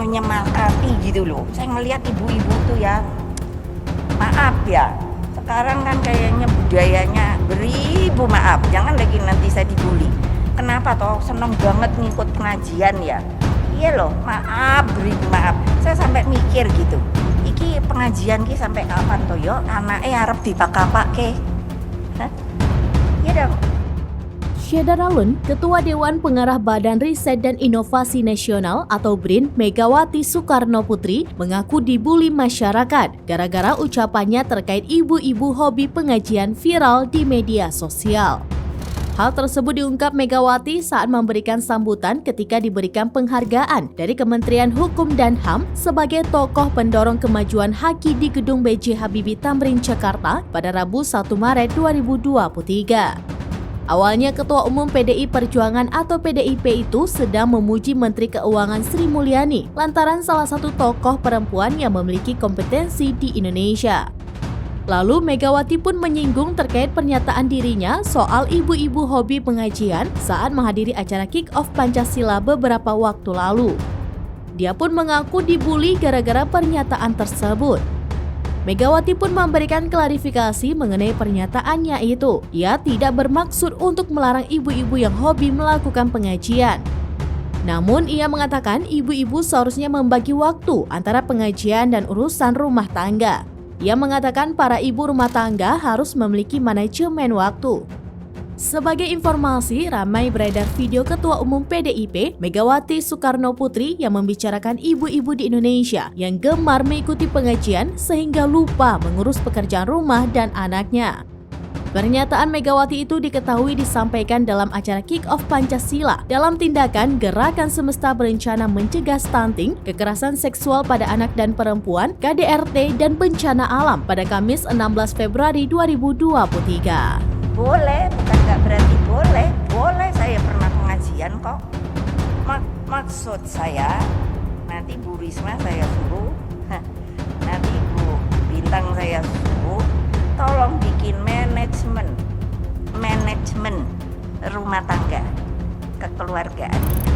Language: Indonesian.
menyemangati gitu loh. Saya ngelihat ibu-ibu tuh ya, maaf ya, sekarang kan kayaknya budayanya beribu maaf, jangan lagi nanti saya dibully. Kenapa toh seneng banget ngikut pengajian ya? Iya loh, maaf beribu maaf. Saya sampai mikir gitu, iki pengajian ki sampai kapan toh yo? Anaknya arep dipakai-pakai. Hah? Iya dong. Syeda Ralun, Ketua Dewan Pengarah Badan Riset dan Inovasi Nasional atau BRIN, Megawati Soekarno Putri, mengaku dibully masyarakat gara-gara ucapannya terkait ibu-ibu hobi pengajian viral di media sosial. Hal tersebut diungkap Megawati saat memberikan sambutan ketika diberikan penghargaan dari Kementerian Hukum dan HAM sebagai tokoh pendorong kemajuan haki di Gedung B.J. Habibie Tamrin, Jakarta pada Rabu 1 Maret 2023. Awalnya Ketua Umum PDI Perjuangan atau PDIP itu sedang memuji Menteri Keuangan Sri Mulyani lantaran salah satu tokoh perempuan yang memiliki kompetensi di Indonesia. Lalu Megawati pun menyinggung terkait pernyataan dirinya soal ibu-ibu hobi pengajian saat menghadiri acara kick-off Pancasila beberapa waktu lalu. Dia pun mengaku dibully gara-gara pernyataan tersebut. Megawati pun memberikan klarifikasi mengenai pernyataannya itu. Ia tidak bermaksud untuk melarang ibu-ibu yang hobi melakukan pengajian. Namun ia mengatakan ibu-ibu seharusnya membagi waktu antara pengajian dan urusan rumah tangga. Ia mengatakan para ibu rumah tangga harus memiliki manajemen waktu. Sebagai informasi, ramai beredar video Ketua Umum PDIP, Megawati Soekarno Putri yang membicarakan ibu-ibu di Indonesia yang gemar mengikuti pengajian sehingga lupa mengurus pekerjaan rumah dan anaknya. Pernyataan Megawati itu diketahui disampaikan dalam acara kick-off Pancasila dalam tindakan Gerakan Semesta Berencana Mencegah Stunting, Kekerasan Seksual pada Anak dan Perempuan, KDRT, dan Bencana Alam pada Kamis 16 Februari 2023. Boleh, bukan nggak berarti boleh saya pernah pengajian kok. Maksud saya, nanti Bu Risma saya suruh, nanti Bu Bintang saya suruh, tolong bikin manajemen rumah tangga kekeluargaan.